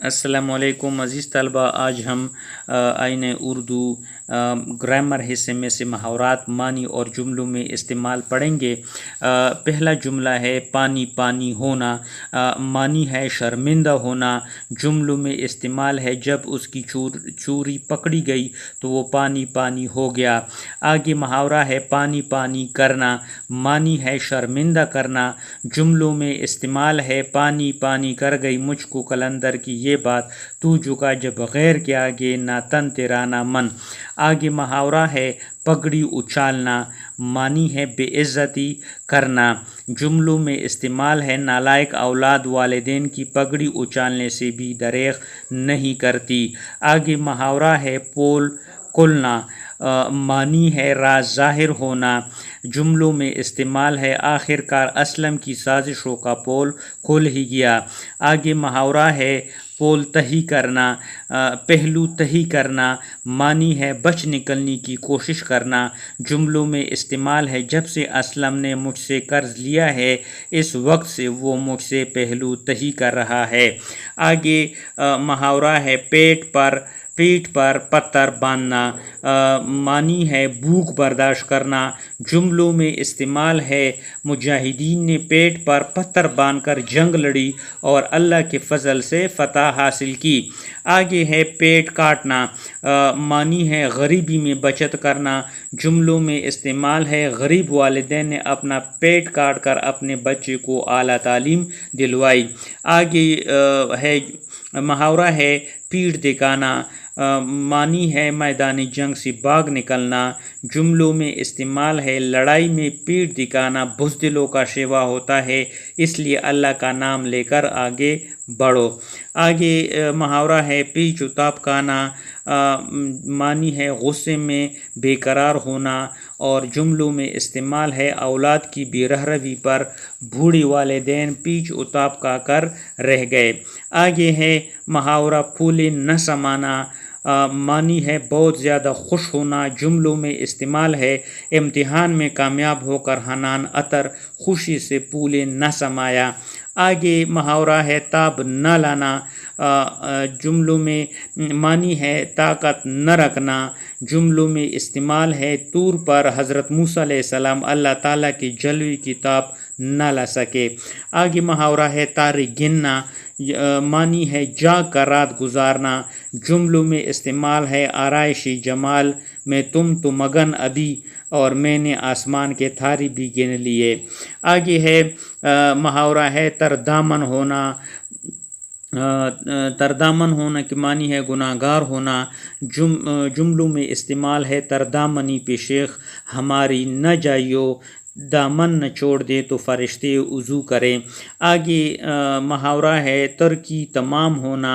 السلام علیکم عزیز طلبہ، آج ہم آئین اردو گرامر حصے میں سے محاورات، معنی اور جملوں میں استعمال پڑھیں گے۔ پہلا جملہ ہے پانی پانی ہونا۔ معنی ہے شرمندہ ہونا۔ جملوں میں استعمال ہے جب اس کی چوری پکڑی گئی تو وہ پانی پانی ہو گیا۔ آگے محاورہ ہے پانی پانی کرنا۔ معنی ہے شرمندہ کرنا۔ جملوں میں استعمال ہے پانی پانی کر گئی مجھ کو قلندر کی یہ بات، تو جھکا جب غیر کے آگے، نہ تن تیرا نہ من۔ آگے محاورہ ہے پگڑی اچھالنا۔ معنی ہے بے عزتی کرنا۔ جملوں میں استعمال ہے نالائق اولاد والدین کی پگڑی اچھالنے سے بھی دریغ نہیں کرتی۔ آگے محاورہ ہے پول کھلنا۔ معنی ہے راز ظاہر ہونا۔ جملوں میں استعمال ہے آخر کار اسلم کی سازشوں کا پول کھل ہی گیا۔ آگے محاورہ ہے پول تہی کرنا، پہلو تہی کرنا۔ معنی ہے بچ نکلنے کی کوشش کرنا۔ جملوں میں استعمال ہے جب سے اسلم نے مجھ سے قرض لیا ہے اس وقت سے وہ مجھ سے پہلو تہی کر رہا ہے۔ آگے محاورہ ہے پیٹ پر پتھر باندھنا۔ معنی ہے بھوک برداشت کرنا۔ جملوں میں استعمال ہے مجاہدین نے پیٹ پر پتھر باندھ کر جنگ لڑی اور اللہ کے فضل سے فتح حاصل کی۔ آگے ہے پیٹ کاٹنا۔ معنی ہے غریبی میں بچت کرنا۔ جملوں میں استعمال ہے غریب والدین نے اپنا پیٹ کاٹ کر اپنے بچے کو اعلیٰ تعلیم دلوائی۔ آگے ہے محاورہ ہے پیٹھ دکھانا۔ معنی ہے میدان جنگ سے بھاگ نکلنا۔ جملوں میں استعمال ہے لڑائی میں پیٹھ دکھانا بزدلوں کا شیوا ہوتا ہے، اس لیے اللہ کا نام لے کر آگے بڑھو۔ آگے محاورہ ہے پیچ و تاب کھانا۔ معنی ہے غصے میں بے قرار ہونا، اور جملوں میں استعمال ہے اولاد کی بے رحمی پر بوڑھے والدین پیچ و تاب کھا کر رہ گئے۔ آگے ہے محاورہ پھولے نہ سمانا۔ معنی ہے بہت زیادہ خوش ہونا۔ جملوں میں استعمال ہے امتحان میں کامیاب ہو کر حنان عطر خوشی سے پھولے نہ سمایا۔ آگے محاورہ ہے تاب نہ لانا۔ جملوں میں معنی ہے طاقت نہ رکھنا۔ جملوں میں استعمال ہے طور پر حضرت موسیٰ علیہ السلام اللہ تعالیٰ کے جلوے کی تاب نہ لا سکے۔ آگے محاورہ ہے تاریخ گننا۔ معنی ہے جاگ کر رات گزارنا۔ جملوں میں استعمال ہے آرائشی جمال میں تم تو مگن ابھی، اور میں نے آسمان کے تارے بھی گن لیے۔ آگے ہے محاورہ ہے تردامن ہونا۔ تردامن ہونا کے معنی ہے گناہ گار ہونا۔ جملوں میں استعمال ہے تردامنی پہ شیخ ہماری نہ جائیو، دامن نہ چھوڑ دے تو فرشتے وضو کریں۔ آگے محاورہ ہے ترکی تمام ہونا۔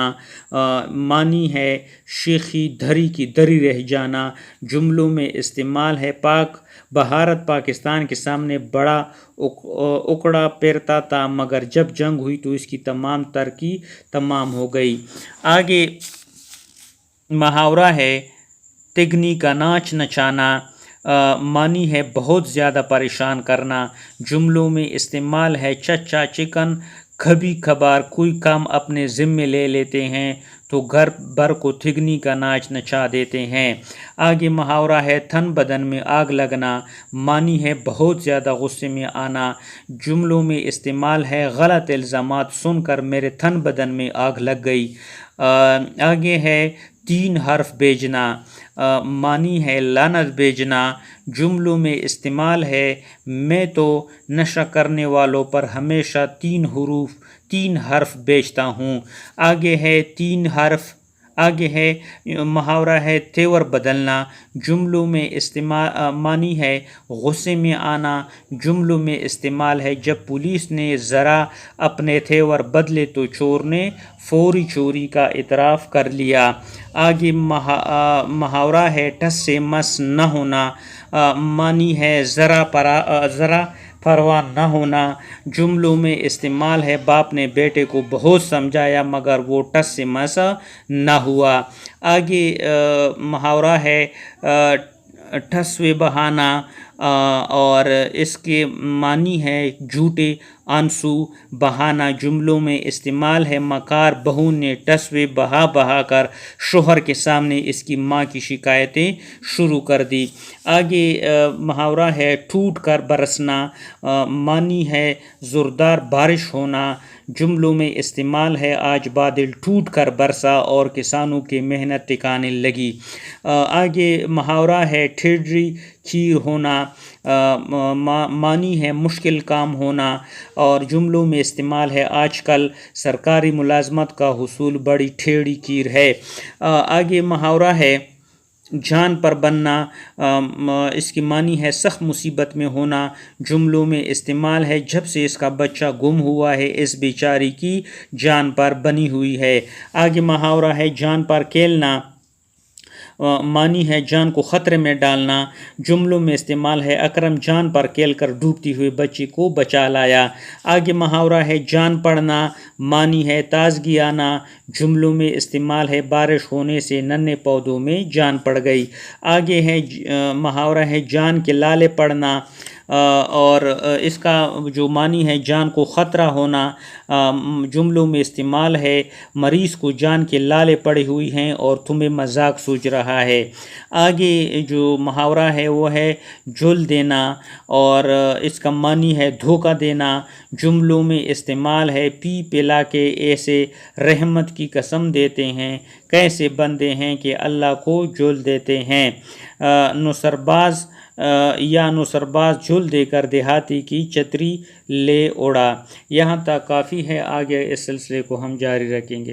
معنی ہے شیخی دھری کی دھری رہ جانا۔ جملوں میں استعمال ہے پاک بھارت پاکستان کے سامنے بڑا اکڑا پھرتا تھا، مگر جب جنگ ہوئی تو اس کی تمام ترقی تمام ہو گئی۔ آگے محاورہ ہے تگنی کا ناچ نچانا۔ معنی ہے بہت زیادہ پریشان کرنا۔ جملوں میں استعمال ہے چچا چکن، کبھی کبھار کوئی کام اپنے ذمے لے لیتے ہیں تو گھر بھر کو تھگنی کا ناچ نچا دیتے ہیں۔ آگے محاورہ ہے تن بدن میں آگ لگنا۔ معنی ہے بہت زیادہ غصے میں آنا۔ جملوں میں استعمال ہے غلط الزامات سن کر میرے تن بدن میں آگ لگ گئی۔ آگے ہے 3 حرف بھیجنا۔ معنی ہے لعنت بھیجنا۔ جملوں میں استعمال ہے میں تو نشہ کرنے والوں پر ہمیشہ 3 حرف بھیجتا ہوں۔ آگے ہے 3 حرف۔ آگے ہے محاورہ ہے تیور بدلنا۔ جملوں میں معنی ہے غصے میں آنا۔ جملوں میں استعمال ہے جب پولیس نے ذرا اپنے تیور بدلے تو چور نے فوری چوری کا اعتراف کر لیا۔ آگے محاورہ ہے ٹس سے مس نہ ہونا۔ معنی ہے ذرا پرواہ نہ ہونا۔ جملوں میں استعمال ہے باپ نے بیٹے کو بہت سمجھایا مگر وہ ٹس سے مس نہ ہوا۔ آگے محاورہ ہے ٹھسوے بہانا۔ اور اس کے معنی ہے جھوٹے آنسو بہانا، جملوں میں استعمال ہے مکار بہو نے ٹسوے بہا بہا کر شوہر کے سامنے اس کی ماں کی شکایتیں شروع کر دی۔ آگے محاورہ ہے ٹوٹ کر برسنا، معنی ہے زوردار بارش ہونا، جملوں میں استعمال ہے آج بادل ٹوٹ کر برسا اور کسانوں کی محنت ٹکانے لگی۔ آگے محاورہ ہے ٹھیڈری کھیر ہونا، معنی ہے مشکل کام ہونا، اور جملوں میں استعمال ہے آج کل سرکاری ملازمت کا حصول بڑی ٹھیڑی کھیر ہے۔ آگے محاورہ ہے جان پر بننا، اس کی معنی ہے سخت مصیبت میں ہونا، جملوں میں استعمال ہے جب سے اس کا بچہ گم ہوا ہے اس بیچاری کی جان پر بنی ہوئی ہے۔ آگے محاورہ ہے جان پر کھیلنا، معنی ہے جان کو خطرے میں ڈالنا، جملوں میں استعمال ہے اکرم جان پر کھیل کر ڈوبتی ہوئے بچی کو بچا لایا۔ آگے محاورہ ہے جان پڑنا، معنی ہے تازگی آنا، جملوں میں استعمال ہے بارش ہونے سے ننھے پودوں میں جان پڑ گئی۔ آگے ہے محاورہ ہے جان کے لالے پڑنا، اور اس کا جو معنی ہے جان کو خطرہ ہونا، جملوں میں استعمال ہے مریض کو جان کے لالے پڑے ہوئی ہیں اور تمہیں مذاق سوچ رہا ہے۔ آگے جو محاورہ ہے وہ ہے جل دینا، اور اس کا معنی ہے دھوکہ دینا، جملوں میں استعمال ہے پی پلا کے ایسے رحمت کی قسم دیتے ہیں، کیسے بندے ہیں کہ اللہ کو جل دیتے ہیں۔ نوسرباز یا نوسرباز جھول دے کر دیہاتی کی چتری لے اڑا۔ یہاں تک کافی ہے، آگے اس سلسلے کو ہم جاری رکھیں گے۔